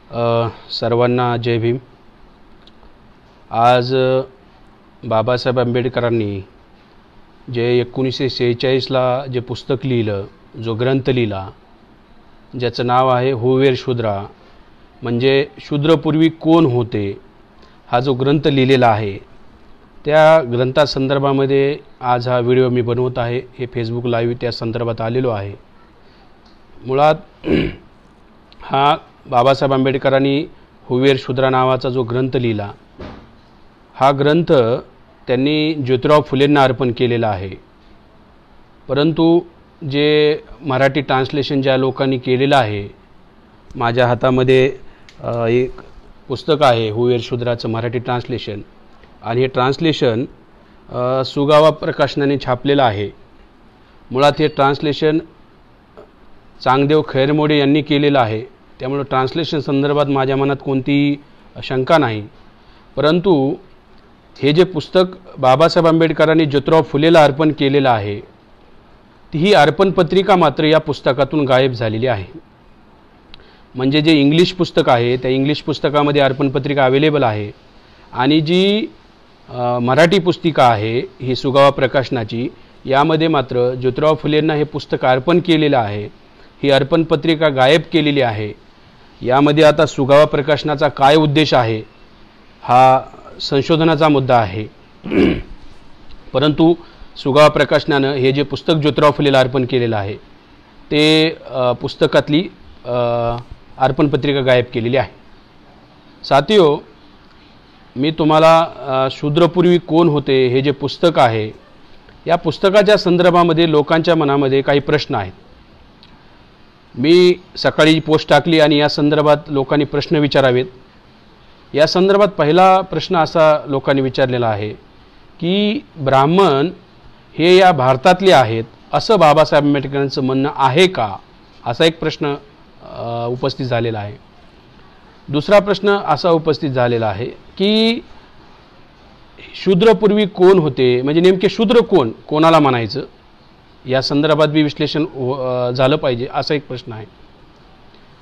सर्वांना जय भीम। आज बाबासाहेब आंबेडकरांनी जे 1946ला जे पुस्तक लिहिलं, जो ग्रंथ लिहिला, ज्याचं नाव आहे हुवेर शूद्रा, म्हणजे शूद्रपूर्वी कोण होते, हा जो ग्रंथ लिहिलेला आहे, त्या ग्रंथासंदर्भामध्ये आज हा व्हिडिओ मी बनवत आहे। हे फेसबुक लाईव्ह त्या संदर्भात आलेलो आहे। मुळात हा बाबासाहेब आंबेडकरांनी हुवेर शूद्रा नावाचा जो ग्रंथ लिहिला, हा ग्रंथ त्यांनी ज्योतिराव फुलेंना अर्पण केलेला आहे। परंतु जे मराठी ट्रान्सलेशन ज्या लोकांनी केलेलं आहे, माझ्या हातामध्ये एक पुस्तक आहे हुवेर शूद्राचं मराठी ट्रान्सलेशन, आणि हे ट्रान्सलेशन सुगावा प्रकाशनाने छापलेलं आहे। मुळात हे ट्रान्सलेशन चांगदेव खैरमोडे यांनी केलेलं आहे, त्यामुळे ट्रान्सलेशन संदर्भात माझ्या मनात कोणतीही शंका नाही। परंतु हे जे पुस्तक बाबासाहेब आंबेडकरांनी ज्योतिराव फुलेला अर्पण केलेलं आहे, ही अर्पण पत्रिका मात्र या पुस्तकातून गायब झालेली आहे। म्हणजे जे इंग्लिश पुस्तक आहे, त्या इंग्लिश पुस्तकामध्ये अर्पण पत्रिका अवेलेबल आहे, आणि जी मराठी पुस्तिका आहे ही सुगावा प्रकाशनाची, यामध्ये मात्र ज्योतिराव फुलेंना हे पुस्तक अर्पण केलेलं आहे। ही अर्पण पत्रिका गायब केलेली आहे। यामध्ये आता सुगावा प्रकाशनाचा काय उद्देश आहे, हा संशोधनाचा मुद्दा आहे। परंतु सुगावा प्रकाशनानं हे जे पुस्तक ज्योतिराव फुलेला अर्पण केलेलं आहे, ते पुस्तकातली अर्पण पत्रिका गायब केलेली आहे। साथियो, मी तुम्हाला शूद्रपूर्वी कोण होते हे जे पुस्तक आहे, या पुस्तकाच्या संदर्भामध्ये लोकांच्या मनामध्ये काही प्रश्न आहेत। मी सकाळी पोस्ट टाकली आणि या संदर्भात लोकांनी प्रश्न विचारावेत। या संदर्भात पहिला प्रश्न असा लोकांनी विचारलेला आहे की ब्राह्मण हे या भारतातले आहेत असं बाबासाहेब आंबेडकरांचं म्हणणं आहे का, असा एक प्रश्न उपस्थित झालेला आहे। दुसरा प्रश्न असा उपस्थित झालेला आहे की शूद्रपूर्वी कोण होते, म्हणजे नेमके शूद्र कोण, कोणाला म्हणायचं, या संदर्भात बी विश्लेषण झालं पाहिजे, असा एक प्रश्न आहे।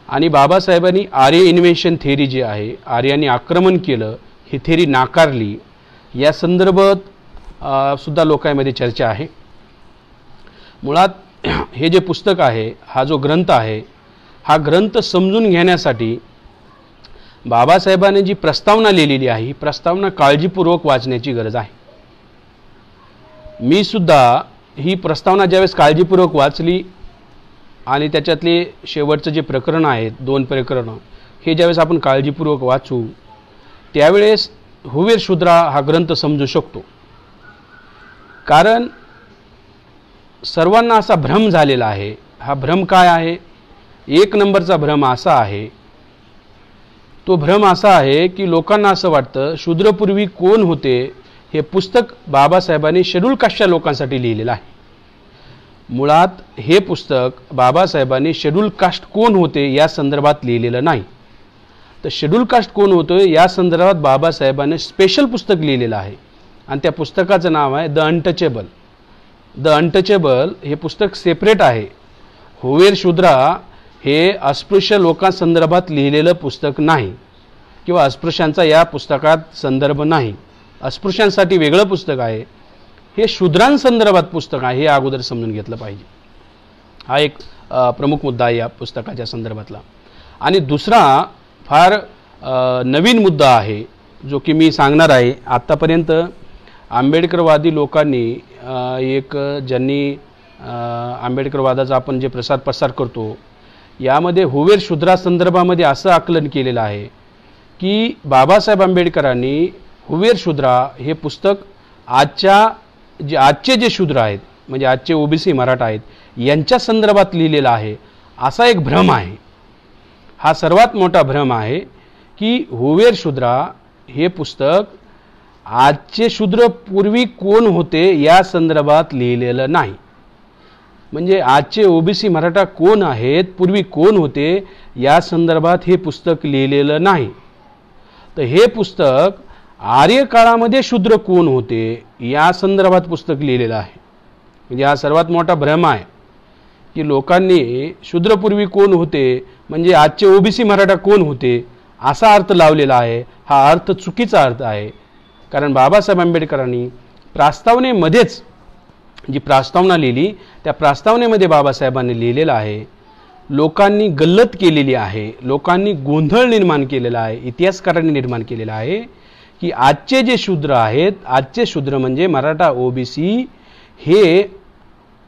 आणि बाबासाहेबांनी आर्य इन्व्हेन्शन थेरी जी आहे, आर्यांनी आक्रमण केलं, ही थेरी नाकारली, या संदर्भात सुद्धा लोकांमध्ये चर्चा आहे। मुळात हे जे पुस्तक आहे, हा जो ग्रंथ आहे, हा ग्रंथ समजून घेण्यासाठी बाबासाहेबांनी जी प्रस्तावना लिहिलेली आहे, ही प्रस्तावना काळजीपूर्वक वाचण्याची गरज आहे। मी सुद्धा ही प्रस्तावना ज्यावेळेस काळजीपूर्वक वाचली आणि त्याच्यातले शेवटचं जे प्रकरण आहेत, 2 प्रकरणं, हे ज्यावेळेस आपण काळजीपूर्वक वाचू, त्यावेळेस हुवेर शूद्रा हा ग्रंथ समजू शकतो। कारण सर्वांना असा भ्रम झालेला आहे। हा भ्रम काय आहे? 1 नंबरचा भ्रम असा आहे, तो भ्रम असा आहे की लोकांना असं वाटतं शूद्रपूर्वी कोण होते हे पुस्तक बाबासाहेबांनी शेड्यूल कास्टच्या लोकांसाठी लिहिलेलं आहे। मुळात हे पुस्तक बाबासाहेबांनी शेड्यूल कास्ट कोण होते या संदर्भात लिहिलेलं नाही, तर शेड्यूल कास्ट कोण होते या संदर्भात बाबासाहेबांनी स्पेशल पुस्तक लिहिलेलं आहे, आणि त्या पुस्तकाचं नाव आहे द अनटचेबल। द अनटचेबल हे पुस्तक सेपरेट आहे। हुवेर शूद्रा हे अस्पृश्य लोकांसंदर्भात लिहिलेलं पुस्तक नाही, किंवा अस्पृश्यांचा या पुस्तकात संदर्भ नाही। अस्पृश्यांसाठी वेगळं पुस्तक आहे, हे शूद्रांसंदर्भात पुस्तक आहे, हे अगोदर समजून घेतलं पाहिजे। हा एक प्रमुख मुद्दा आहे या पुस्तकाच्या संदर्भातला। आणि दुसरा फार नवीन मुद्दा आहे, जो की मी सांगणार आहे। आत्तापर्यंत आंबेडकरवादी लोकांनी ज्यांनी आंबेडकरवादाचा आपण जे प्रसार करतो, यामध्ये हुवेर शूद्रा संदर्भामध्ये असं आकलन केलेलं आहे की बाबासाहेब आंबेडकरांनी हुवेर शूद्रा हे पुस्तक आजचे जे शूद्र आहेत, म्हणजे आजचे ओबीसी मराठा आहेत, यांच्या संदर्भात लिहिलेलं आहे, असा एक भ्रम आहे। हा सर्वात मोठा भ्रम आहे की हुवेर शूद्रा हे पुस्तक आजचे शूद्र पूर्वी कोण होते या संदर्भात लिहिलेलं नाही। म्हणजे आजचे ओबीसी मराठा कोण आहेत, पूर्वी कोण होते या संदर्भात हे पुस्तक लिहिलेलं नाही। तर हे पुस्तक आर्य काळामध्ये शूद्र कोण होते या संदर्भात पुस्तक लिहिलेलं आहे। म्हणजे हा सर्वात मोठा भ्रम आहे की लोकांनी शूद्रपूर्वी कोण होते म्हणजे आजचे ओबीसी मराठा कोण होते असा अर्थ लावलेला आहे. हा अर्थ चुकीचा अर्थ आहे. कारण बाबासाहेब आंबेडकरांनी प्रस्तावनेमध्येच जी प्रस्तावना लिहिली त्या प्रस्तावनेमध्ये बाबासाहेबांनी लिहिलेलं आहे, लोकांनी गल्लत केलेली आहे, लोकांनी गोंधळ निर्माण केलेला आहे, इतिहासकारांनी निर्माण केलेला आहे की आजचे जे शूद्र आहेत, आजचे शूद्र म्हणजे मराठा ओबीसी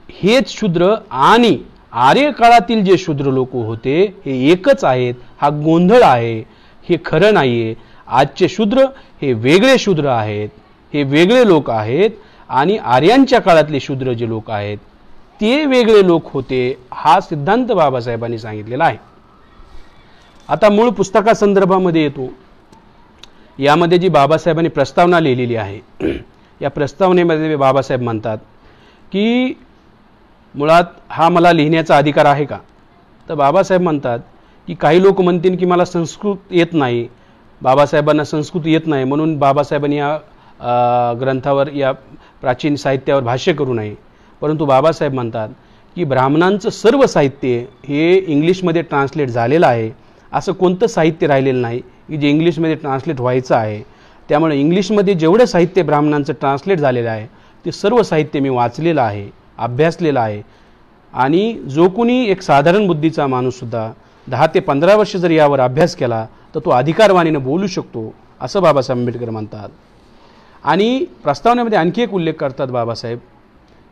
हेच शूद्र आणि आर्य काळातील जे शूद्र लोक होते हे एकच आहेत. हा गोंधळ आहे, हे खरं नाही आहे. आजचे शूद्र हे वेगळे शूद्र आहेत, हे वेगळे लोक आहेत आणि आर्यांच्या काळातले शूद्र जे लोक आहेत ते वेगळे लोक होते. हा सिद्धांत बाबासाहेबांनी सांगितलेला आहे. आता मूळ पुस्तकासंदर्भामध्ये येतो. यामध्ये जी बाबासाहेबांनी प्रस्तावना लिहिलेली आहे या प्रस्तावनेमध्ये बाबासाहेब म्हणतात की मुळात हा मला लिहिण्याचा अधिकार आहे का? तर बाबासाहेब म्हणतात की काही लोक म्हणतील की मला संस्कृत येत नाही, बाबासाहेबांना संस्कृत येत नाही म्हणून बाबासाहेबांनी या ग्रंथावर या प्राचीन साहित्यावर भाष्य करू नये. परंतु बाबासाहेब म्हणतात की ब्राह्मणांचं सर्व साहित्य हे इंग्लिशमध्ये ट्रान्सलेट झालेलं आहे. असं कोणतं साहित्य राहिलेलं नाही की जे इंग्लिशमध्ये ट्रान्सलेट व्हायचं आहे. त्यामुळे इंग्लिशमध्ये जेवढं साहित्य ब्राह्मणांचं ट्रान्सलेट झालेलं आहे ते सर्व साहित्य मी वाचलेलं आहे, अभ्यासलेलं आहे. आणि जो कोणी एक साधारण बुद्धीचा माणूससुद्धा 10 ते 15 वर्ष जर यावर अभ्यास केला तर तो अधिकारवाणीनं बोलू शकतो, असं बाबासाहेब आंबेडकर म्हणतात. आणि प्रस्तावनेमध्ये आणखी एक उल्लेख करतात बाबासाहेब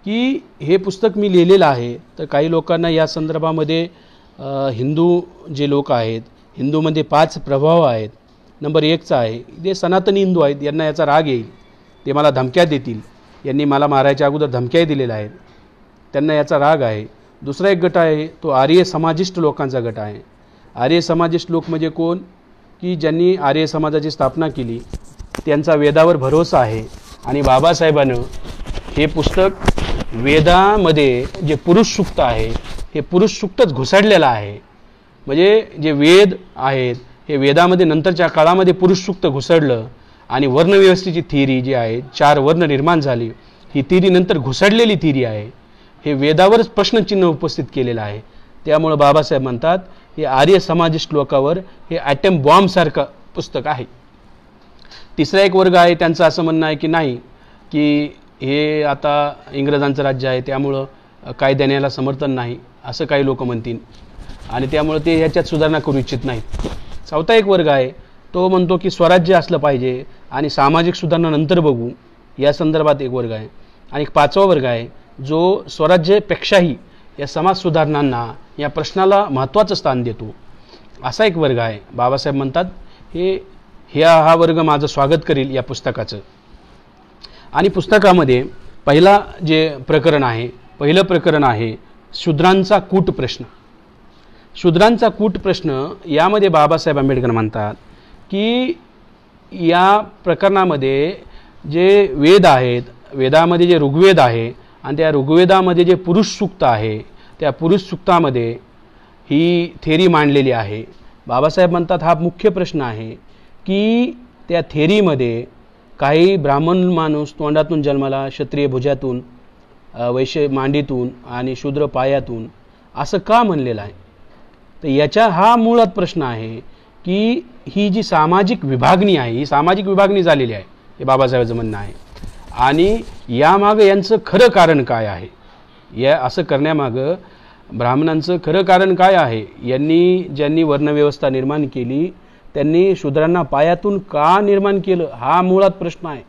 की हे पुस्तक मी लिहिलेलं आहे तर काही लोकांना या संदर्भामध्ये हिंदू जे लोक आहेत, हिंदूमध्ये 5 प्रभाव आहेत. नंबर 1चा आहे ते सनातनी हिंदू आहेत, यांना याचा राग येईल, ते मला धमक्या देतील, यांनी मला मारायच्या अगोदर धमक्याही दिलेल्या आहेत, त्यांना याचा राग आहे. दुसरा एक गट आहे तो आर्य समाजिस्ट लोकांचा गट आहे. आर्य समाजिस्ट लोक म्हणजे कोण? की ज्यांनी आर्य समाजाची स्थापना केली, त्यांचा वेदावर भरोसा आहे. आणि बाबासाहेबांनं हे पुस्तक वेदामध्ये जे पुरुष सूक्त आहे हे पुरुष सूक्तच घुसडलेलं आहे. म्हणजे जे वेद आहेत हे वेदामध्ये नंतरच्या काळामध्ये पुरुष सूक्त घुसडलं आणि वर्णव्यवस्थेची थिअरी जी आहे, 4 वर्ण निर्माण झाली, ही थिअरी नंतर घुसडलेली थिअरी आहे. हे वेदावरच प्रश्नचिन्ह उपस्थित केलेलं आहे. त्यामुळे बाबासाहेब म्हणतात हे आर्य समाजिस्ट लोकांवर हे ॲटम बॉम्बसारखं पुस्तक आहे. तिसरा एक वर्ग आहे त्यांचं असं म्हणणं आहे की नाही, की हे आता इंग्रजांचं राज्य आहे त्यामुळं कायद्याने याला समर्थन नाही, असं काही लोक म्हणतील आणि त्यामुळे ते ह्याच्यात सुधारणा करू इच्छित नाहीत. चौथा एक वर्ग आहे तो म्हणतो की स्वराज्य असलं पाहिजे आणि सामाजिक सुधारणा नंतर बघू, या संदर्भात एक वर्ग आहे. आणि एक 5वा वर्ग आहे जो स्वराज्यापेक्षाही या समाज सुधारणांना या प्रश्नाला महत्त्वाचं स्थान देतो, असा एक वर्ग आहे. बाबासाहेब म्हणतात हा वर्ग माझं स्वागत करेल या पुस्तकाचं. आणि पुस्तकामध्ये पहिलं प्रकरण आहे शूद्रांचा कूट प्रश्न. शूद्रांचा कूट प्रश्न यामध्ये बाबासाहेब आंबेडकर म्हणतात की या प्रकरणामध्ये जे वेद आहेत, वेदामध्ये जे ऋग्वेद आहे आणि त्या ऋग्वेदामध्ये जे पुरुष सूक्त आहे त्या पुरुष सूक्तामध्ये ही थेरी मांडलेली आहे. बाबासाहेब म्हणतात हा मुख्य प्रश्न आहे की त्या थेरीमध्ये काही ब्राह्मण माणूस तोंडातून जन्माला, क्षत्रिय भुजातून, वैश्य मांडीतून आणि शूद्र पायातून असं का म्हणलेलं आहे. तर याच्या हा मुळात प्रश्न आहे की ही जी सामाजिक विभागणी आहे ही सामाजिक विभागणी झालेली आहे, हे बाबासाहेबांचं म्हणणं आहे. आणि यामागं यांचं खरं कारण काय आहे, या असं करण्यामागं ब्राह्मणांचं खरं कारण काय आहे. ज्यांनी वर्णव्यवस्था निर्माण केली त्यांनी शूद्रांना पायातून का निर्माण केलं, हा मुळात प्रश्न आहे.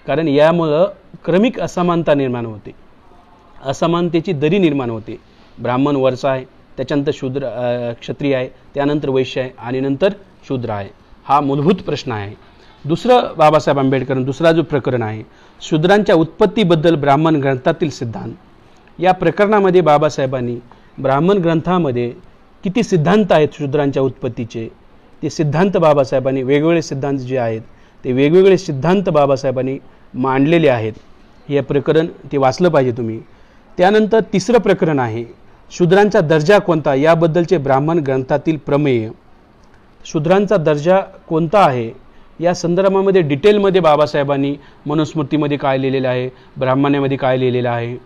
कारण यामुळं क्रमिक असमानता निर्माण होते, असमानतेची दरी निर्माण होते. ब्राह्मण वरचा आहे, त्याच्यानंतर क्षत्रिय आहे, त्यानंतर वैश्य आहे आणि नंतर शूद्र आहे. हा मूलभूत प्रश्न आहे. दुसरं बाबासाहेब आंबेडकर दुसरा जो प्रकरण आहे शूद्रांच्या उत्पत्तीबद्दल ब्राह्मण ग्रंथातील सिद्धांत. या प्रकरणामध्ये बाबासाहेबांनी ब्राह्मण ग्रंथामध्ये किती सिद्धांत आहेत शूद्रांच्या उत्पत्तीचे, ते सिद्धांत बाबासाहेबांनी वेगवेगळे सिद्धांत जे आहेत ते वेगवेगळे सिद्धांत बाबासाहेबांनी मांडलेले आहेत. हे प्रकरण ते वाचलं पाहिजे तुम्ही. त्यानंतर तिसरं प्रकरण आहे शूद्रांचा दर्जा कोणता याबद्दलचे ब्राह्मण ग्रंथातील प्रमेय. शूद्रांचा दर्जा कोणता आहे या संदर्भामध्ये डिटेलमध्ये बाबासाहेबांनी मनुस्मृतीमध्ये काय लिहिलेलं आहे, ब्राह्मण्यामध्ये काय लिहिलेलं आहे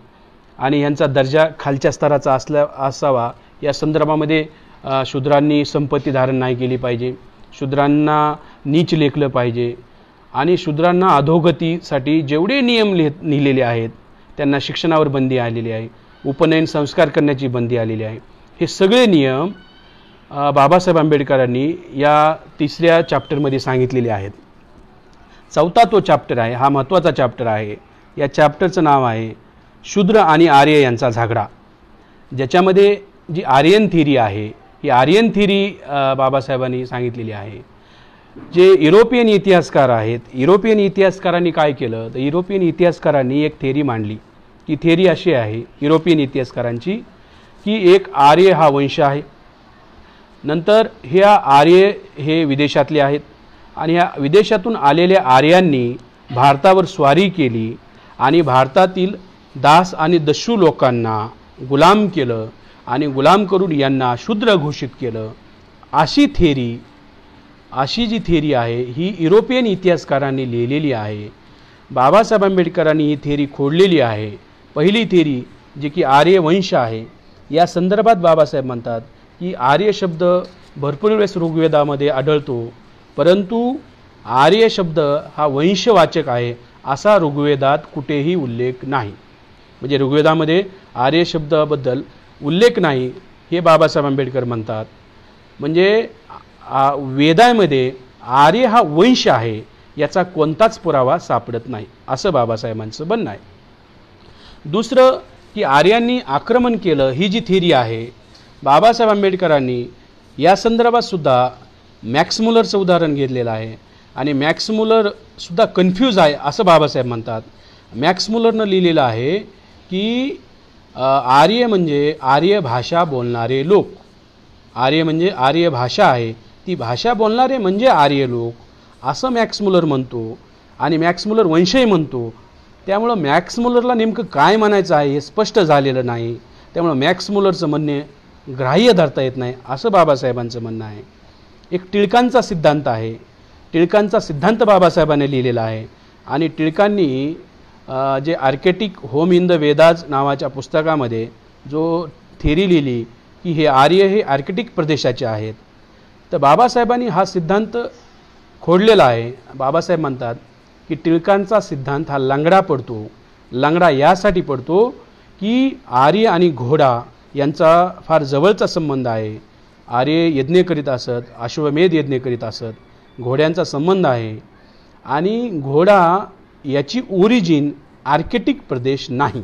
आणि यांचा दर्जा खालच्या स्तराचा असावा. या संदर्भामध्ये शूद्रांनी संपत्ती धारण नाही केली पाहिजे, शूद्रांना नीच लेखलं पाहिजे आणि शूद्रांना अधोगतीसाठी जेवढे नियम लिहिलेले आहेत, त्यांना शिक्षणावर बंदी आलेली आहे, उपनयन संस्कार करण्याची बंदी आलेली आहे, हे सगळे नियम बाबासाहेब आंबेडकरांनी या 3ऱ्या चॅप्टरमध्ये सांगितलेले आहेत. 4था तो चॅप्टर आहे, हा महत्त्वाचा चॅप्टर आहे. या चॅप्टरचं नाव आहे शूद्र आणि आर्य यांचा झगडा, ज्याच्यामध्ये जी आर्यन थिअरी आहे, ही आर्यन थिअरी बाबासाहेबांनी सांगितलेली आहे. जे युरोपियन इतिहासकार आहेत, युरोपियन इतिहासकारांनी काय केलं तर युरोपियन इतिहासकारांनी एक थिअरी मांडली. ती थिअरी अशी आहे युरोपियन इतिहासकारांची की एक आर्य हा वंश आहे, नंतर ह्या आर्य हे विदेशातले आहेत आणि ह्या विदेशातून आलेल्या आर्यांनी भारतावर स्वारी केली आणि भारतातील दास आणि दस्यू लोकांना गुलाम केलं आणि गुलाम करून यांना शूद्र घोषित केलं. अशी जी थिअरी आहे ही युरोपियन इतिहासकारांनी लिहिलेली आहे. बाबासाहेब आंबेडकरांनी ही थिअरी खोडलेली आहे. पहिली थिअरी जी की आर्य वंश आहे, या संदर्भात बाबासाहेब म्हणतात की आर्य शब्द भरपूर वेळेस ऋग्वेदामध्ये आढळतो, परंतु आर्य शब्द हा वंशवाचक आहे असा ऋग्वेदात कुठेही उल्लेख नाही. म्हणजे ऋग्वेदामध्ये आर्य शब्दाबद्दल उल्लेख नाही हे बाबासाहेब आंबेडकर म्हणतात. म्हणजे वेदामध्ये आर्य हा वंश आहे याचा कोणताच पुरावा सापडत नाही असं बाबासाहेबांचं म्हणणं आहे. दुसरं की आर्यांनी आक्रमण केलं ही जी थिअरी आहे, बाबासाहेब आंबेडकरांनी या संदर्भात सुद्धा मॅक्स मुलरचं उदाहरण घेतलेलं आहे आणि मॅक्स मुलर सुद्धा कन्फ्यूज आहे असं बाबासाहेब म्हणतात. मॅक्स मुलरनं लिहिलेलं आहे की आर्य म्हणजे आर्य भाषा बोलणारे लोक, आर्य म्हणजे आर्य भाषा आहे, ती भाषा बोलणारे म्हणजे आर्य लोक असं मॅक्स मुलर म्हणतो आणि मॅक्स मुलर वंशही म्हणतो. त्यामुळं मॅक्स मुलरला नेमकं काय म्हणायचं आहे हे स्पष्ट झालेलं नाही. त्यामुळं मॅक्स मुलरचं म्हणणे ग्राह्य धरता येत नाही असं बाबासाहेबांचं म्हणणं आहे. एक टिळकांचा सिद्धांत आहे, टिळकांचा सिद्धांत बाबासाहेबांनी लिहिलेला आहे आणि टिळकांनी जे Arctic home in the Vedas नावाच्या पुस्तकामध्ये जो थिअरी लिहिली की हे आर्य हे आर्केटिक प्रदेशाचे आहेत, तर बाबासाहेबांनी हा सिद्धांत खोडलेला आहे. बाबासाहेब म्हणतात की टिळकांचा सिद्धांत हा लंगडा पडतो. लंगडा यासाठी पडतो की आर्य आणि घोडा यांचा फार जवळचा संबंध आहे. आर्य यज्ञ करीत असत, अश्वमेध यज्ञ करीत असत, घोड्यांचा संबंध आहे आणि घोडा याची ओरिजिन आर्केटिक प्रदेश नाही,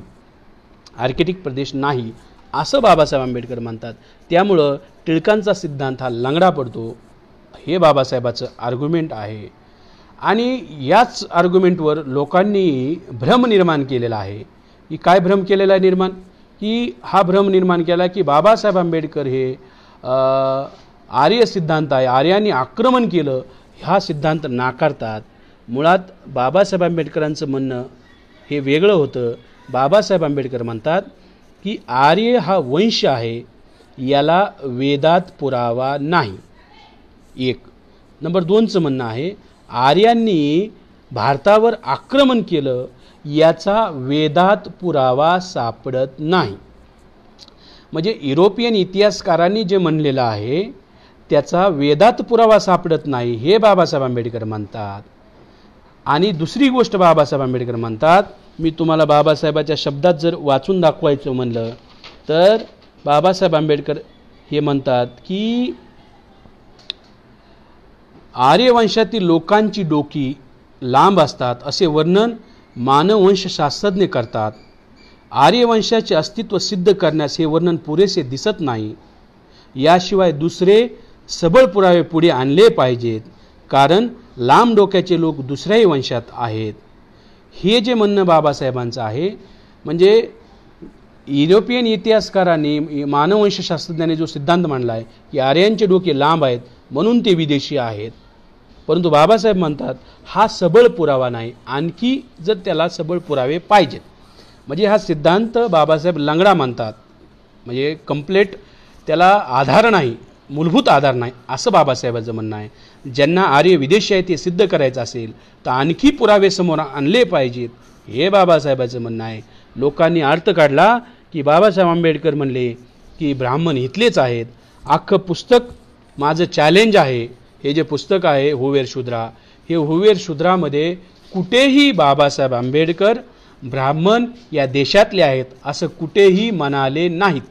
आर्केटिक प्रदेश नाही असं बाबासाहेब आंबेडकर म्हणतात. त्यामुळं टिळकांचा सिद्धांत हा लंगडा पडतो हे बाबासाहेबाचं आर्ग्युमेंट आहे. आणि याच आर्ग्युमेंटवर लोकांनी भ्रम निर्माण केलेला आहे. की काय भ्रम केलेला आहे निर्माण, की हा भ्रम निर्माण केला की बाबासाहेब आंबेडकर हे आर्य सिद्धांत आहे, आर्यांनी आक्रमण केलं हा सिद्धांत नाकारतात. मुळात बाबासाहेब आंबेडकरांचं म्हणणं हे वेगळं होतं. बाबासाहेब आंबेडकर म्हणतात की आर्य हा वंश आहे, याला वेदात पुरावा नाही. एक नंबर 2चं म्हणणं आहे आर्यांनी भारतावर आक्रमण केलं याचा वेदात पुरावा सापडत नाही. म्हणजे युरोपियन इतिहासकारांनी जे म्हणलेलं आहे त्याचा वेदात पुरावा सापडत नाही हे बाबासाहेब आंबेडकर म्हणतात. आणि दुसरी गोष्ट बाबासाहेब आंबेडकर म्हणतात, मी तुम्हाला बाबासाहेबाच्या शब्दात जर वाचून दाखवायचं म्हणलं तर बाबासाहेब आंबेडकर हे म्हणतात की आर्यवंशातील लोकांची डोकी लांब असतात असे वर्णन मानववंशशास्त्रज्ञ करतात. आर्यवंशाचे अस्तित्व सिद्ध करण्यास हे वर्णन पुरेसे दिसत नाही. याशिवाय दुसरे सबळ पुरावे पुढे आणले पाहिजेत, कारण लांब डोक्याचे लोक दुसऱ्याही वंशात आहेत. हे जे म्हणणं बाबासाहेबांचं आहे, म्हणजे युरोपियन इतिहासकारांनी मानववंशशास्त्रज्ञांनी जो सिद्धांत मांडला आहे की आर्यांचे डोके लांब आहेत म्हणून ते विदेशी आहेत, परंतु बाबासाहेब म्हणतात हा सबळ पुरावा नाही, आणखी जर त्याला सबळ पुरावे पाहिजेत. म्हणजे हा सिद्धांत बाबासाहेब लंगडा म्हणतात, म्हणजे कंप्लेट त्याला आधार नाही, मूलभूत आधार नाही असं बाबासाहेबांचं म्हणणं आहे. ज्यांना आर्य विदेशी आहे ते सिद्ध करायचं असेल तर आणखी पुरावे समोर आणले पाहिजेत हे बाबासाहेबांचं म्हणणं आहे. लोकांनी अर्थ काढला की बाबासाहेब आंबेडकर म्हणले की ब्राह्मण इथलेच आहेत. अख्खं पुस्तक माझं चॅलेंज आहे हे जे पुस्तक आहे हुवेर शूद्रा, हे हुवेर शूद्रामध्ये कुठेही बाबासाहेब आंबेडकर ब्राह्मण या देशातले आहेत असं कुठेही म्हणाले नाहीत.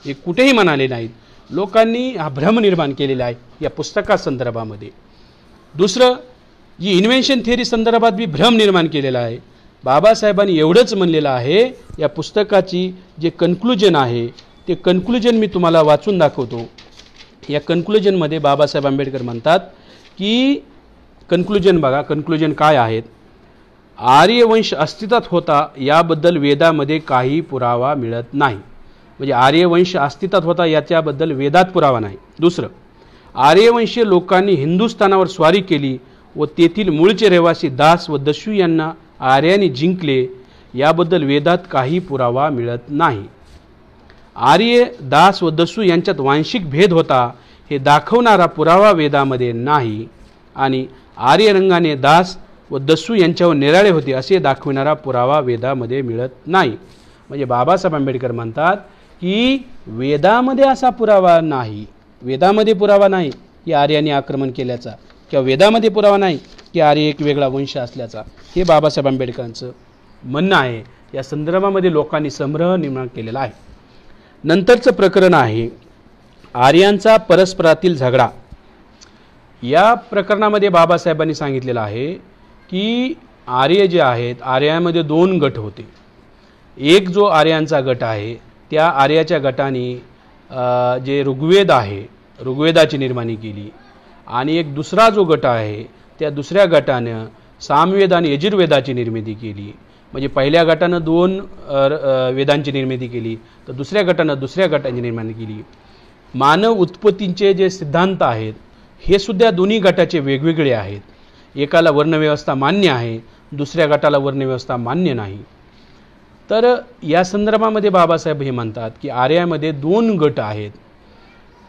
हे कुठेही म्हणाले नाहीत. लोकांनी हा भ्रम निर्माण केलेला आहे या पुस्तकासंदर्भामध्ये. दुसरं, जी इन्व्हेन्शन थिअरी संदर्भात बी भ्रम निर्माण केलेला आहे. बाबासाहेबांनी एवढंच म्हणलेलं आहे, या पुस्तकाची जे कन्क्लुजन आहे ते कन्क्लुजन मी तुम्हाला वाचून दाखवतो. या कन्क्लुजनमध्ये बाबासाहेब आंबेडकर म्हणतात की कन्क्लुजन बघा, कन्क्लुजन काय आहेत. आर्यवंश अस्तित्वात होता याबद्दल वेदामध्ये काही पुरावा मिळत नाही. म्हणजे आर्यवंश अस्तित्वात होता याच्याबद्दल वेदात पुरावा नाही. दुसरं, आर्यवंशीय लोकांनी हिंदुस्थानावर स्वारी केली व तेथील मूळचे रहिवासी दास व दस्यू यांना आर्यांनी जिंकले याबद्दल वेदात काही पुरावा मिळत नाही. आर्य, दास व दस्यू यांच्यात वांशिक भेद होता हे दाखवणारा पुरावा वेदामध्ये नाही. आणि आर्यरंगाने दास व दस्यू यांच्यावर निराळे होते असे दाखविणारा पुरावा वेदामध्ये मिळत नाही. म्हणजे बाबासाहेब आंबेडकर म्हणतात की वेदामध्ये असा पुरावा नाही. वेदामध्ये पुरावा नाही की आर्यांनी आक्रमण केल्याचा, किंवा वेदामध्ये पुरावा नाही की आर्य एक वेगळा वंश असल्याचा. हे बाबासाहेब आंबेडकरांचं म्हणणं आहे. या संदर्भामध्ये लोकांनी संभ्रम निर्माण केलेला आहे. नंतरचं प्रकरण आहे आर्यांचा परस्परातील झगडा. या प्रकरणामध्ये बाबासाहेबांनी सांगितलेलं आहे की आर्य जे आहेत, आर्यामध्ये दोन गट होते. एक जो आर्यांचा गट आहे त्या आर्याच्या गटाने जे ऋग्वेद आहे, ऋग्वेदाची निर्माणी केली. आणि एक दुसरा जो गट आहे त्या दुसऱ्या गटानं सामवेद आणि यजुर्वेदाची निर्मिती केली. म्हणजे पहिल्या गटानं 2 वेदांची निर्मिती केली, तर दुसऱ्या गटानं दुसऱ्या गटाची निर्मिती केली. मानव उत्पत्तीचे जे सिद्धांत आहेत हे सुद्धा दोन्ही गटाचे वेगवेगळे आहेत. एकाला वर्णव्यवस्था मान्य आहे, दुसऱ्या गटाला वर्णव्यवस्था मान्य नाही. तर या संदर्भामध्ये बाबासाहेब हे म्हणतात की आर्यामध्ये 2 गट आहेत.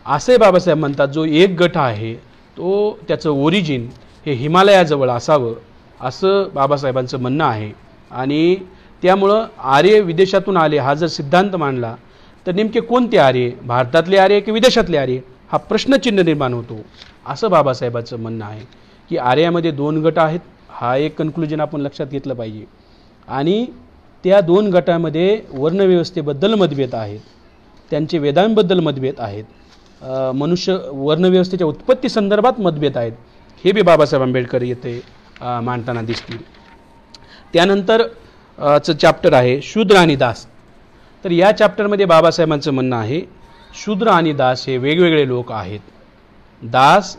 असे बाबासाहेब म्हणतात जो एक गट आहे तो त्याचं ओरिजिन हे हिमालयाजवळ असावं असं बाबासाहेबांचं म्हणणं आहे. आणि त्यामुळं आर्य विदेशातून आले हा जर सिद्धांत मांडला तर नेमके कोणते आर्य, भारतातले आर्य की विदेशातले आर्य, हा प्रश्नचिन्ह निर्माण होतो असं बाबासाहेबांचं म्हणणं आहे. की आर्यामध्ये 2 गट आहेत, हा एक कन्क्लुजन आपण लक्षात घेतलं पाहिजे. आणि त्या 2 गटामध्ये वर्णव्यवस्थेबद्दल मतभेद आहेत, त्यांचे वेदांबद्दल मतभेद आहेत, मनुष्य वर्णव्यवस्थेच्या उत्पत्ती संदर्भात मतभेद आहेत. हे बी बाबासाहेब आंबेडकर येथे मांडताना दिसतील. त्यानंतर चॅप्टर आहे शूद्र आणि दास. तर या चॅप्टरमध्ये बाबासाहेबांचं म्हणणं आहे शूद्र आणि दास हे वेगवेगळे लोक आहेत. दास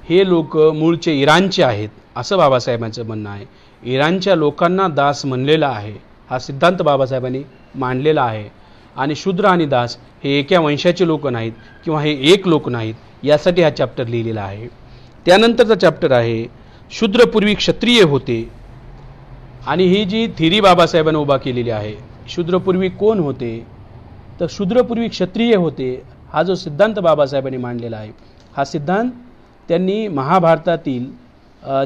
हे लोक मूळचे इराणचे आहेत असं बाबासाहेबांचं म्हणणं आहे. इराणच्या लोकांना दास म्हणलेला आहे, हा सिद्धांत बाबासाहेबांनी मांडलेला आहे. आणि शूद्र आणि दास हे एका वंशाचे लोक नाहीत किंवा हे एक लोक नाहीत, यासाठी हा चॅप्टर लिहिलेला आहे. त्यानंतरचा चॅप्टर आहे शूद्रपूर्वी क्षत्रिय होते. आणि ही जी थिरी बाबासाहेबांनी उभा केलेली आहे, शूद्रपूर्वी कोण होते, तर शूद्रपूर्वी क्षत्रिय होते, हा जो सिद्धांत बाबासाहेबांनी मांडलेला आहे, हा सिद्धांत त्यांनी महाभारतातील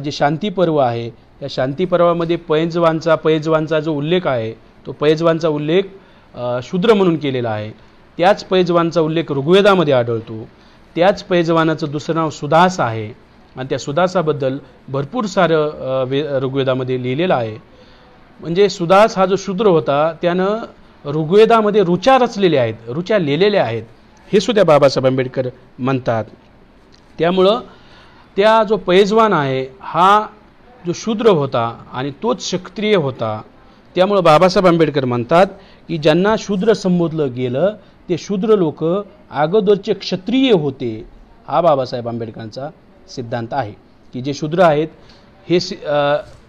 जे शांती पर्व आहे त्या शांती पर्वामध्ये पैजवानचा जो उल्लेख आहे तो पैजवानचा उल्लेख शूद्र म्हणून केलेला आहे. त्याच पैजवानचा उल्लेख ऋग्वेदामध्ये आढळतो. त्याच पैजवानाचं दुसरं नाव सुदास आहे आणि त्या सुदासाबद्दल भरपूर सारं ऋग्वेदामध्ये लिहिलेलं आहे. म्हणजे सुदास हा जो शूद्र होता त्यानं ऋग्वेदामध्ये ऋचा रचलेल्या आहेत, ऋचा लिहिलेल्या आहेत, हे सुद्धा बाबासाहेब आंबेडकर म्हणतात. त्यामुळं त्या जो पैजवान आहे हा जो शूद्र होता आणि तोच क्षत्रिय होता. त्यामुळं बाबासाहेब आंबेडकर म्हणतात की ज्यांना शूद्र संबोधलं गेलं ते शूद्र लोक अगोदरचे क्षत्रिय होते. हा बाबासाहेब आंबेडकरांचा सिद्धांत आहे की जे शूद्र आहेत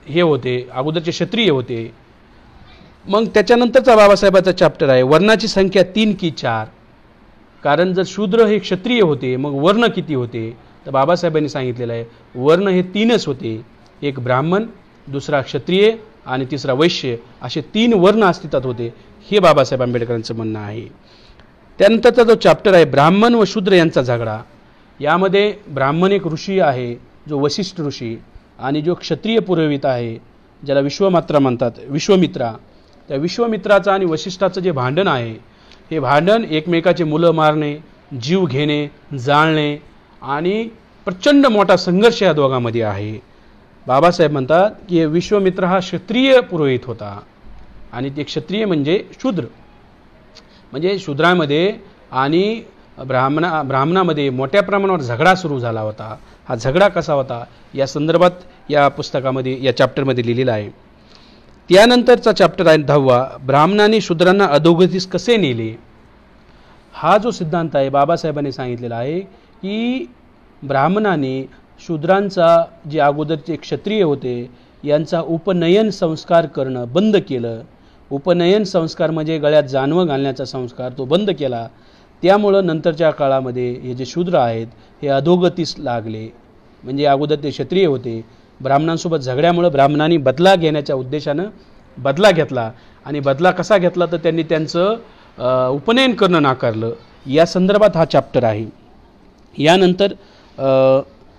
हे होते अगोदरचे क्षत्रिय होते. मग त्याच्यानंतरचा बाबासाहेबांचा चॅप्टर आहे वर्णाची संख्या 3 की 4. कारण जर शूद्र हे क्षत्रिय होते मग वर्ण किती होते, तर बाबासाहेबांनी सांगितलेलं आहे वर्ण हे 3च होते. एक ब्राह्मण, दुसरा क्षत्रिय आणि तिसरा वैश्य, असे 3 वर्ण अस्तित्वात होते. हे बाबासाहेब आंबेडकरांचं म्हणणं आहे. त्यानंतरचा जो चॅप्टर आहे ब्राह्मण व शूद्र यांचा झगडा. यामध्ये ब्राह्मण एक ऋषी आहे जो वशिष्ठ ऋषी, आणि जो क्षत्रिय पुरोहित आहे ज्याला विश्वामित्रा. त्या विश्वामित्राचं आणि वशिष्ठाचं जे भांडण आहे हे भांडण एकमेकाचे मुलं मारणे, जीव घेणे, जाळणे आणि प्रचंड मोठा संघर्ष या दोघांमध्ये आहे. बाबासाहेब म्हणतात की विश्वामित्र हा क्षत्रिय पुरोहित होता आणि ते क्षत्रिय म्हणजे शूद्र, म्हणजे शूद्रामध्ये आणि ब्राह्मणामध्ये मोठ्या प्रमाणावर झगडा सुरू झाला होता. हा झगडा कसा होता या संदर्भात या पुस्तकामध्ये या चॅप्टरमध्ये लिहिलेला आहे. त्यानंतरचा चॅप्टर आहे 10वा, ब्राह्मणांनी शूद्रांना अधोगतीस कसे नेले. हा जो सिद्धांत आहे बाबासाहेबांनी सांगितलेला आहे की ब्राह्मणांनी शूद्रांचा जे अगोदरचे क्षत्रिय होते यांचा उपनयन संस्कार करणं बंद केलं. उपनयन संस्कार म्हणजे गळ्यात जानवं घालण्याचा संस्कार तो बंद केला. त्यामुळं नंतरच्या काळामध्ये हे जे शूद्र आहेत हे अधोगतीस लागले. म्हणजे अगोदर ते क्षत्रिय होते, ब्राह्मणांसोबत झगड्यामुळं ब्राह्मणांनी बदला घेण्याच्या उद्देशानं बदला घेतला आणि बदला कसा घेतला तर त्यांनी त्यांचं उपनयन करणं नाकारलं. या संदर्भात हा चॅप्टर आहे. यानंतर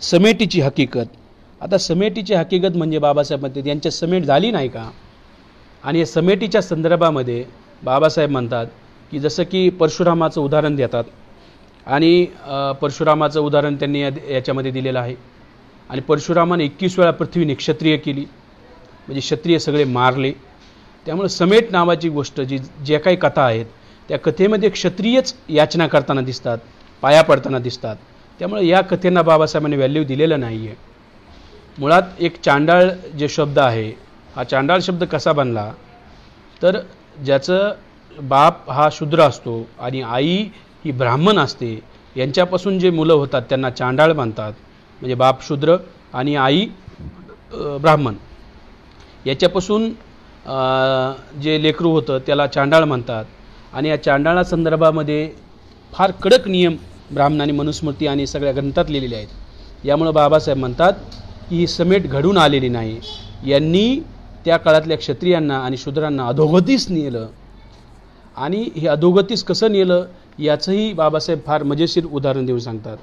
समेटीची हकीकत. आता समेटीची हकीकत म्हणजे बाबासाहेब म्हणतात यांच्या समेट झाली नाही का, आणि या समेटीच्या संदर्भामध्ये बाबासाहेब म्हणतात की जसं की परशुरामाचं उदाहरण देतात आणि परशुरामाचं उदाहरण त्यांनी याच्यामध्ये दिलेलं आहे. आणि परशुरामाने 21 वेळा पृथ्वी निक्षत्रिय केली, म्हणजे क्षत्रिय सगळे मारले. त्यामुळे समेट नावाची गोष्ट ज्या काही कथा आहेत त्या कथेमध्ये क्षत्रियच याचना करताना दिसतात, पाया पडताना दिसतात. त्यामुळे या कथेंना बाबासाहेबांनी व्हॅल्यू दिलेलं नाही आहे. मुळात एक चांडाळ जे शब्द आहे हा चांडाळ शब्द कसा बनला तर ज्याचं बाप हा शूद्र असतो आणि आई ही ब्राह्मण असते, यांच्यापासून जे मुलं होतात त्यांना चांडाळ म्हणतात. म्हणजे बाप शूद्र आणि आई ब्राह्मण याच्यापासून जे लेकरू होतं त्याला चांडाळ म्हणतात. आणि या चांडाळा संदर्भामध्ये फार कडक नियम ब्राह्मणांनी मनुस्मृती आणि सगळ्या ग्रंथात लिहिलेले आहेत. यामुळं बाबासाहेब म्हणतात की ही समेट घडून आलेली नाही. यांनी त्या काळातल्या क्षत्रियांना आणि शूद्रांना अधोगतीस नेलं. आणि हे अधोगतीस कसं नेलं याचंही बाबासाहेब फार मजेशीर उदाहरण देऊन सांगतात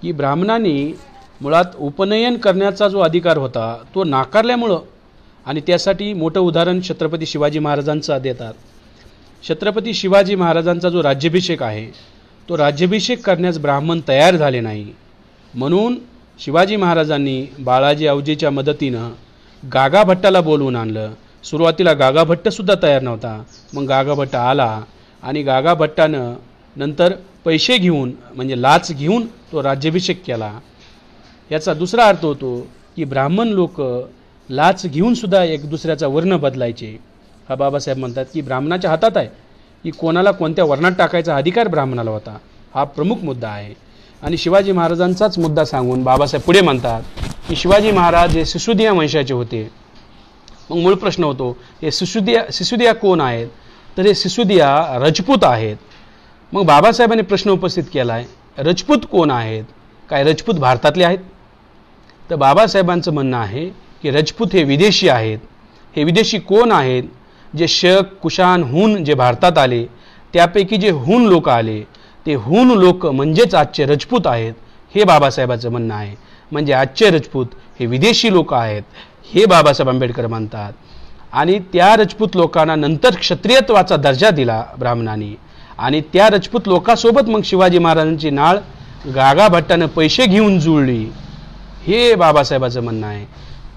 की ब्राह्मणांनी मुळात उपनयन करण्याचा जो अधिकार होता तो नाकारल्यामुळं, आणि त्यासाठी मोठं उदाहरण छत्रपती शिवाजी महाराजांचं देतात. छत्रपती शिवाजी महाराजांचा जो राज्याभिषेक आहे तो राज्याभिषेक करण्यास ब्राह्मण तयार झाले नाही. म्हणून शिवाजी महाराजांनी बाळाजी अवजेच्या मदतीनं गागा भट्टाला बोलवून आणलं. सुरुवातीला गागा भट्टसुद्धा तयार नव्हता, मग गागा भट्ट आला आणि गागा भट्टानं नंतर पैसे घेऊन म्हणजे लाच घेऊन तो राज्याभिषेक केला. याचा दुसरा अर्थ होतो की ब्राह्मण लोक लाच घेऊनसुद्धा एक दुसऱ्याचा वर्ण बदलायचे. हा बाबासाहेब म्हणतात की ब्राह्मणाच्या हातात आहे की कोणाला कोणत्या वर्णात टाकायचा अधिकार ब्राह्मणाला होता. हा प्रमुख मुद्दा आहे. आणि शिवाजी महाराजांचाच मुद्दा सांगून बाबासाहेब पुढे म्हणतात की शिवाजी महाराज हे सिसोदिया वंशाचे होते. मग मूळ प्रश्न होतो हे सिसोदिया कोण आहेत, तर हे सिसोदिया राजपूत आहेत. मग बाबासाहेबांनी प्रश्न उपस्थित केला आहे राजपूत कोण आहेत, काय राजपूत भारतातले आहेत. तर बाबासाहेबांचं म्हणणं आहे की राजपूत हे विदेशी आहेत. हे विदेशी कोण आहेत, जे शक कुशाण हून जे भारतात आले त्यापैकी जे हून लोक आले ते हून लोक म्हणजेच आजचे राजपूत आहेत, हे बाबासाहेबांचं म्हणणं आहे. म्हणजे आजचे राजपूत हे विदेशी लोक आहेत हे बाबासाहेब आंबेडकर म्हणतात. आणि त्या राजपूत लोकांना नंतर क्षत्रियत्वाचा दर्जा दिला ब्राह्मणांनी, आणि त्या राजपूत लोकांसोबत मग शिवाजी महाराजांची नाळ गागा भट्टानं पैसे घेऊन जुळली, हे बाबासाहेबांचं म्हणणं आहे.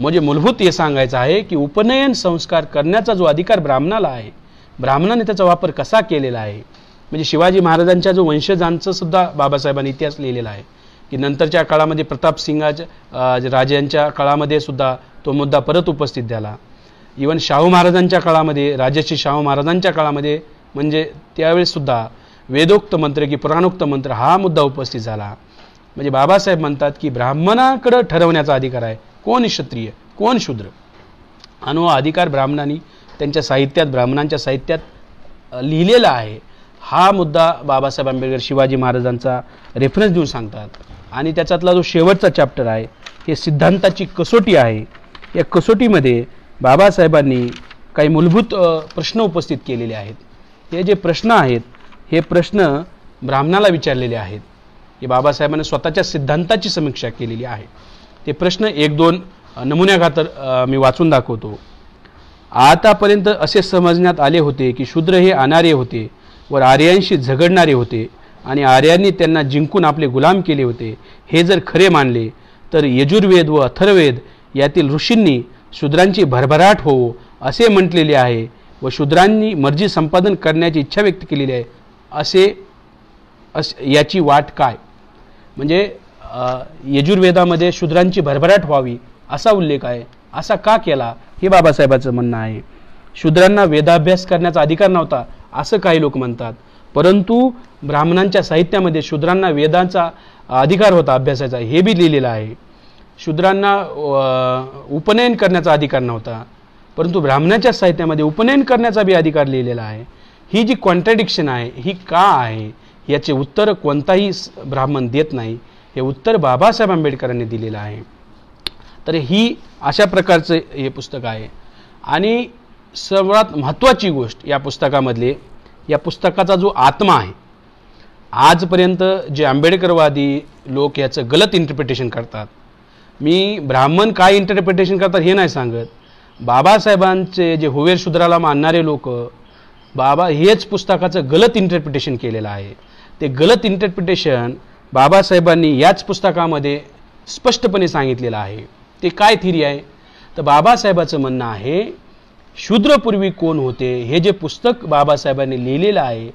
म्हणजे मूलभूत हे सांगायचं आहे की उपनयन संस्कार करण्याचा जो अधिकार ब्राह्मणाला आहे, ब्राह्मणाने त्याचा वापर कसा केलेला आहे. म्हणजे शिवाजी महाराजांच्या जो वंशजांचं सुद्धा बाबासाहेबांनी इतिहास लिहिलेला आहे की नंतरच्या काळामध्ये प्रतापसिंगाच्या राजांच्या काळामध्ये सुद्धा तो मुद्दा परत उपस्थित झाला. इवन शाहू महाराजांच्या काळामध्ये, राजर्षी शाहू महाराजांच्या काळामध्ये म्हणजे त्यावेळेससुद्धा वेदोक्त मंत्र की पुराणोक्त मंत्र हा मुद्दा उपस्थित झाला. म्हणजे बाबासाहेब म्हणतात की ब्राह्मणाकडं ठरवण्याचा अधिकार आहे कोण क्षत्रिय कोण शूद्र, आणि हा अधिकार ब्राह्मणांनी त्यांच्या साहित्यात ब्राह्मणांच्या साहित्यात लिहिलेला आहे. हा मुद्दा बाबासाहेब आंबेडकर शिवाजी महाराजांचा रेफरन्स देऊन सांगतात. आणि त्याच्यातला जो शेवटचा चॅप्टर आहे हे सिद्धांताची कसोटी आहे. या कसोटीमध्ये बाबासाहेबांनी काही मूलभूत प्रश्न उपस्थित केलेले आहेत. हे जे प्रश्न आहेत हे प्रश्न ब्राह्मणाला विचारलेले आहेत. हे बाबासाहेबांनी स्वतःच्या सिद्धांताची समीक्षा केलेली आहे. ते प्रश्न 1-2 नमुन्याखातर मी वाचून दाखवतो. आतापर्यंत असे समजण्यात आले होते की शूद्र हे अनार्य होते व आर्यांशी झगडणारे होते. आणि आर्यांनी त्यांना जिंकून आपले गुलाम केले होते हे जर खरे मानले तर यजुर्वेद व अथर्ववेद यातील ऋषींनी शूद्रांची भरभराट होवो असे म्हटलेले आहे व शूद्रांनी मर्जी संपादन करण्याची इच्छा व्यक्त केलेली आहे याची वाट काय. म्हणजे यजुर्वेदामध्ये शूद्रांची भरभराट व्हावी असा उल्लेख आहे, असा का केला हे बाबासाहेबांचं म्हणणं आहे. शूद्रांना वेदाभ्यास करण्याचा अधिकार नव्हता असं काही लोक म्हणतात, परंतु ब्राह्मणांच्या साहित्यामध्ये शूद्रांना वेदांचा अधिकार होता अभ्यासाचा हे बी लिहिलेलं आहे. शूद्रांना उपनयन करण्याचा अधिकार नव्हता, परंतु ब्राह्मणाच्या साहित्यामध्ये उपनयन करण्याचा बी अधिकार लिहिलेला आहे. ही जी कॉन्ट्रडिक्शन आहे ही का आहे याचे उत्तर कोणताही ब्राह्मण देत नाही. हे उत्तर बाबासाहेब आंबेडकरांनी दिलेलं आहे. तर ही अशा प्रकारचं हे पुस्तक आहे. आणि सर्वात महत्त्वाची गोष्ट या पुस्तकामधले, या पुस्तकाचा जो आत्मा आहे, आजपर्यंत जे आंबेडकरवादी लोक याचं गलत इंटरप्रिटेशन करतात, मी ब्राह्मण काय इंटरप्रिटेशन करतात हे नाही सांगत, बाबासाहेबांचे जे हुवेर शूद्राला मानणारे लोक बाबा हेच पुस्तकाचं गलत इंटरप्रिटेशन केलेलं आहे. ते गलत इंटरप्रिटेशन बाबासाहेबांनी याच पुस्तकामध्ये स्पष्टपणे सांगितलेलं आहे. ते काय थिअरी आहे तर बाबासाहेबांचं म्हणणं आहे शूद्रपूर्वी कोण होते हे जे पुस्तक बाबासाहेबांनी लिहिलेलं आहे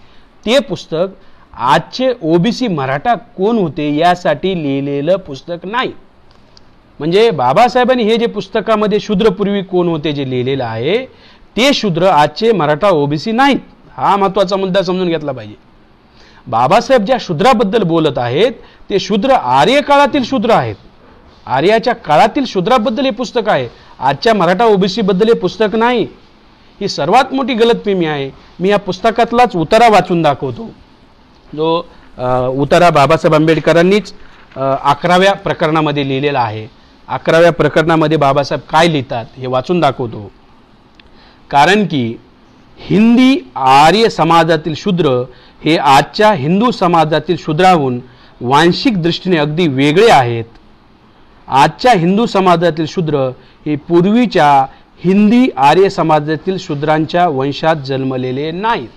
ते पुस्तक आजचे ओबीसी मराठा कोण होते यासाठी लिहिलेलं पुस्तक नाही. म्हणजे बाबासाहेबांनी हे जे पुस्तकामध्ये शूद्रपूर्वी कोण होते जे लिहिलेलं आहे ते शूद्र आजचे मराठा ओबीसी नाहीत. हा महत्त्वाचा मुद्दा समजून घेतला पाहिजे. बाबासाहेब ज्या शूद्राबद्दल बोलत आहेत ते शूद्र आर्य काळातील शूद्र आहेत. आर्याच्या काळातील शूद्राबद्दल हे पुस्तक आहे, आजच्या मराठा ओबीसी बद्दल हे पुस्तक नाही. ही सर्वात मोठी गलतफहमी आहे. मी या पुस्तकातलाच उतारा वाचून दाखवतो, जो उतारा बाबासाहेब आंबेडकरांनीच 11व्या प्रकरणामध्ये लिहिलेला आहे. 11व्या प्रकरणामध्ये बाबासाहेब काय लिहितात हे वाचून दाखवतो. कारण की हिंदी आर्य समाजातील शूद्र हे आजच्या हिंदू समाजातील शूद्राहून वांशिक दृष्टीने अगदी वेगळे आहेत. आजच्या हिंदू समाजातील शूद्र हे पूर्वीच्या हिंदी आर्य समाजातील शूद्रांच्या वंशात जन्मलेले नाहीत.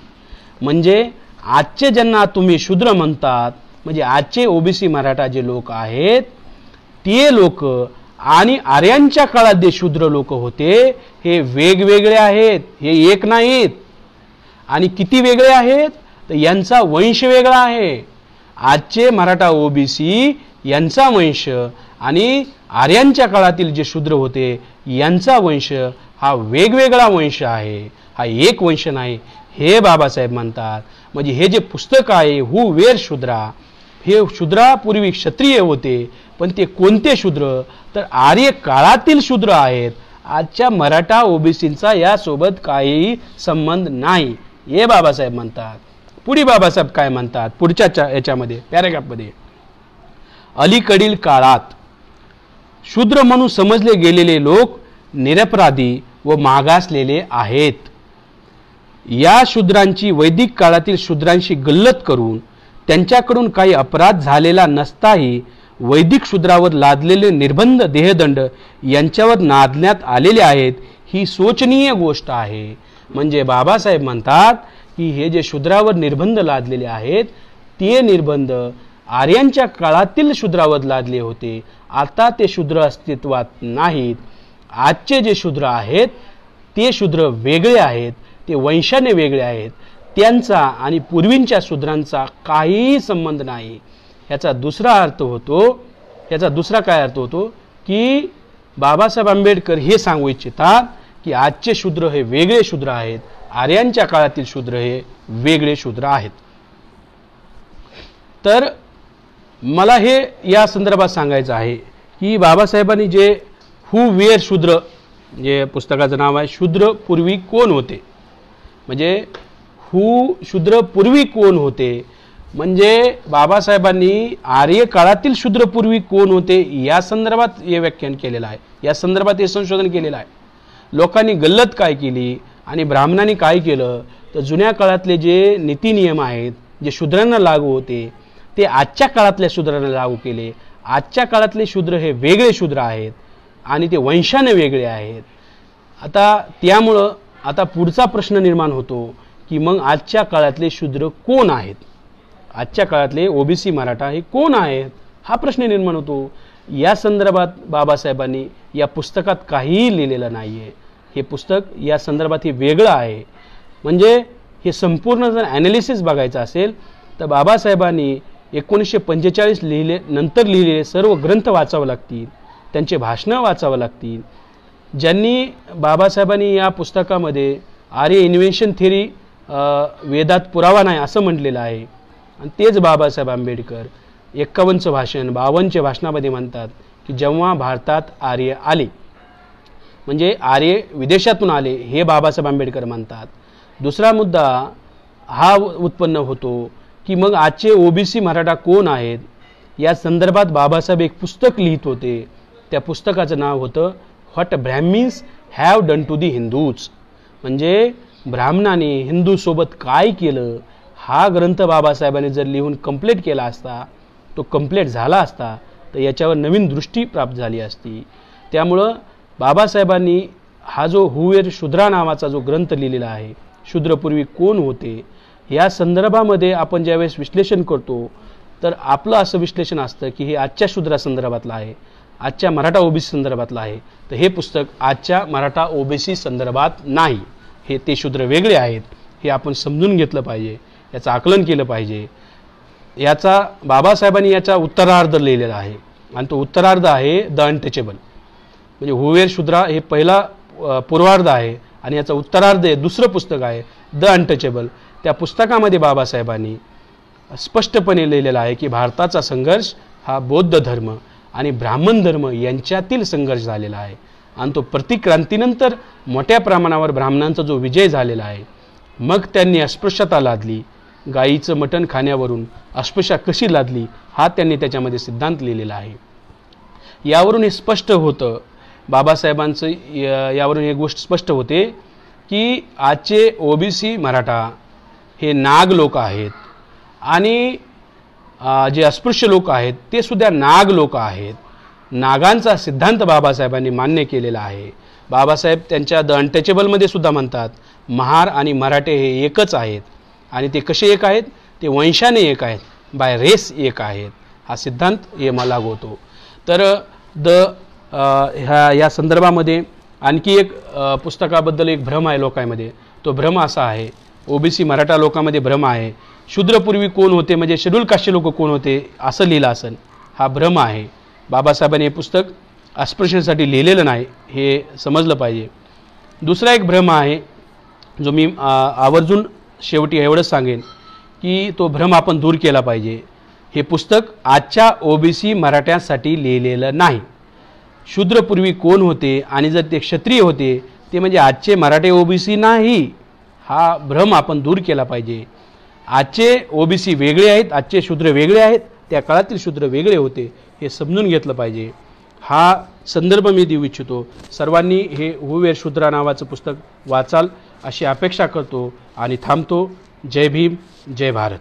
म्हणजे आजचे ज्यांना तुम्ही शूद्र म्हणतात, म्हणजे आजचे ओबीसी मराठा जे लोक आहेत ते लोक आणि आर्यांच्या काळात जे शूद्र लोक होते हे वेगवेगळे आहेत, हे एक नाहीत. आणि किती वेगळे आहेत तर यांचा वंश वेगळा आहे. आजचे मराठा ओबीसी यांचा वंश आणि आर्यांच्या काळातील जे शूद्र होते यांचा वंश हा वेगवेगळा वंश आहे, हा एक वंश नाही हे बाबासाहेब म्हणतात. म्हणजे हे जे पुस्तक आहे हू वेर शूद्रा, हे शूद्रापूर्वी क्षत्रिय होते, पण ते कोणते शूद्र तर आर्य काळातील शूद्र आहेत. आजच्या मराठा ओबीसींचा यासोबत काही संबंध नाही हे बाबासाहेब म्हणतात. पुढे बाबासाहेब काय म्हणतात पुढच्या याच्यामध्ये पॅराग्राफमध्ये, अलीकडील काळात शूद्र म्हणून समजले गेलेले लोक निरपराधी व मागासलेले आहेत. या शूद्रांची वैदिक काळातील शूद्रांशी गल्लत करून त्यांच्याकडून काही अपराध झालेला नसताही वैदिक शूद्रावर लादलेले निर्बंध देहदंड यांच्यावर नादण्यात आलेले आहेत. ही शोचनीय गोष्ट आहे. म्हणजे बाबासाहेब म्हणतात की हे जे शूद्रावर निर्बंध लादलेले आहेत ते निर्बंध आर्यांच्या काळातील शूद्रावर लादले होते, आता ते शूद्र अस्तित्वात नाहीत. आजचे जे शूद्र आहेत ते शूद्र वेगळे आहेत, ते वंशाने वेगळे आहेत. त्यांचा आणि पूर्वींच्या शूद्रांचा काहीही संबंध नाही. याचा दुसरा अर्थ होतो, याचा दुसरा काय अर्थ होतो की बाबासाहेब आंबेडकर हे सांगू इच्छितात की आजचे शूद्र हे वेगळे शूद्र आहेत, आर्यांच्या काळातील शूद्र हे वेगळे शूद्र आहेत. तर मला हे या संदर्भात सांगायचं आहे की बाबासाहेबांनी जे हू वेर शूद्र, जे पुस्तकाचं नाव आहे शूद्र पूर्वी कोण होते, म्हणजे हू शूद्र पूर्वी कोण होते, म्हणजे बाबासाहेबांनी आर्य काळातील शूद्र पूर्वी कोण होते या संदर्भात हे व्याख्यान केलेलं आहे, या संदर्भात हे संशोधन केलेलं आहे. लोकांनी गल्लत काय केली आणि ब्राह्मणांनी काय केलं तर जुन्या काळातले जे नीती नियम आहेत जे शूद्रांना लागू होते ते आजच्या काळातल्या शूद्रांना लागू केले. आजच्या काळातले शूद्र हे वेगळे शूद्र आहेत आणि ते वंशाने वेगळे आहेत. आता त्यामुळं आता पुढचा प्रश्न निर्माण होतो की मग आजच्या काळातले शूद्र कोण आहेत. आजच्या काळातले ओबीसी मराठा हे कोण आहेत हा प्रश्न निर्माण होतो. या संदर्भात बाबासाहेबांनी या पुस्तकात काहीही लिहिलेलं नाही आहे. हे पुस्तक या संदर्भात हे वेगळं आहे. म्हणजे हे संपूर्ण जर ॲनालिसिस बघायचं असेल तर बाबासाहेबांनी 1945 नंतर लिहिलेले सर्व ग्रंथ वाचावे लागतील, त्यांचे भाषणं वाचावं लागतील. ज्यांनी बाबासाहेबांनी या पुस्तकामध्ये आर्य इन्व्हेन्शन थेरी वेदात पुरावा नाही असं म्हटलेलं आहे. आणि तेच बाबासाहेब आंबेडकर 51चं भाषण 52च्या भाषणामध्ये म्हणतात की जेव्हा भारतात आर्य आले, म्हणजे आर्य विदेशातून आले हे बाबासाहेब आंबेडकर म्हणतात. दुसरा मुद्दा हा उत्पन्न होतो की मग आजचे ओबीसी मराठा कोण आहेत या संदर्भात बाबासाहेब एक पुस्तक लिहित होते. त्या पुस्तकाचं नाव होतं what Brahmins have done to the Hindus, म्हणजे ब्राह्मणाने हिंदूसोबत काय केलं. हा ग्रंथ बाबासाहेबांनी जर लिहून कंप्लीट केला असता, तो कंप्लीट झाला असता तर याच्यावर नवीन दृष्टी प्राप्त झाली असती. त्यामुळं बाबासाहेबांनी हा जो हुवेर शूद्रा नावाचा जो ग्रंथ लिहिलेला आहे, शूद्रपूर्वी कोण होते या संदर्भामध्ये आपण ज्यावेळेस विश्लेषण करतो तर आपलं असं विश्लेषण असतं की हे आजच्या शूद्रा संदर्भातलं आहे, आजच्या मराठा ओबीसी संदर्भातलं आहे. तर हे पुस्तक आजच्या मराठा ओबीसी संदर्भात नाही, हे ते शूद्र वेगळे आहेत हे आपण समजून घेतलं पाहिजे, याचं आकलन केलं पाहिजे. याचा बाबासाहेबांनी याचा उत्तरार्ध लिहिलेला आहे आणि तो उत्तरार्ध आहे द अनटचेबल. म्हणजे हुवेर शूद्रा हे पहिला पूर्वार्ध आहे आणि याचा उत्तरार्ध आहे दुसरं पुस्तक आहे द अनटचेबल. त्या पुस्तकामध्ये बाबासाहेबांनी स्पष्टपणे लिहिलेलं आहे की भारताचा संघर्ष हा बौद्ध धर्म आणि ब्राह्मण धर्म यांच्यातील संघर्ष झालेला आहे आणि तो प्रतिक्रांतीनंतर मोठ्या प्रमाणावर ब्राह्मणांचा जो विजय झालेला आहे. मग त्यांनी अस्पृश्यता लादली, गाईचं मटण खाण्यावरून अस्पृश्यता कशी लादली हा त्यांनी त्याच्यामध्ये सिद्धांत लिहिलेला आहे. यावरून हे स्पष्ट होतं बाबासाहेबांचं, यावरून एक गोष्ट स्पष्ट होते की आजचे ओबीसी मराठा हे नाग लोक आहेत आणि जे अस्पृश्य लोक आहेत ते सुद्धा नाग लोक आहेत. नागांचा सिद्धांत बाबासाहेबांनी मान्य केलेला आहे. बाबासाहेब त्यांच्या द अनटचेबलमध्ये सुद्धा म्हणतात महार आणि मराठे हे एकच आहेत आणि ते कसे एक आहेत, ते वंशाने एक आहेत, बाय रेस एक आहेत. हा सिद्धांत हे लागू होतो. तर या संदर्भामध्ये आणखी एक पुस्तकाबद्दल एक भ्रम आहे लोकांमध्ये. तो भ्रम असा आहे, ओबीसी मराठा लोकांमध्ये भ्रम आहे शूद्रपूर्वी कोण होते म्हणजे शेड्यूल कास्टचे लोक कोण होते असं लिहिलं असेल. हा भ्रम आहे. बाबासाहेबांनी हे पुस्तक अस्पृश्यांसाठी लिहिलेलं नाही हे समजलं पाहिजे. दुसरा एक भ्रम आहे जो मी आवर्जून शेवटी एवढंच सांगेन की तो भ्रम आपण दूर केला पाहिजे. हे पुस्तक आजच्या ओबीसी मराठ्यांसाठी लिहिलेलं नाही. शूद्रपूर्वी कोण होते आणि जर ते क्षत्रिय होते ते म्हणजे आजचे मराठे ओबीसी नाही, हा भ्रम आपण दूर केला पाहिजे. आजचे ओबीसी वेगळे आहेत, आजचे शूद्र वेगळे आहेत, त्या काळातील शूद्र वेगळे होते हे समजून घेतलं पाहिजे. हा संदर्भ मी देऊ इच्छितो. सर्वांनी हे हुवेर शूद्रा नावाचं पुस्तक वाचाल अशी अपेक्षा करतो आणि थांबतो. जय भीम, जय भारत.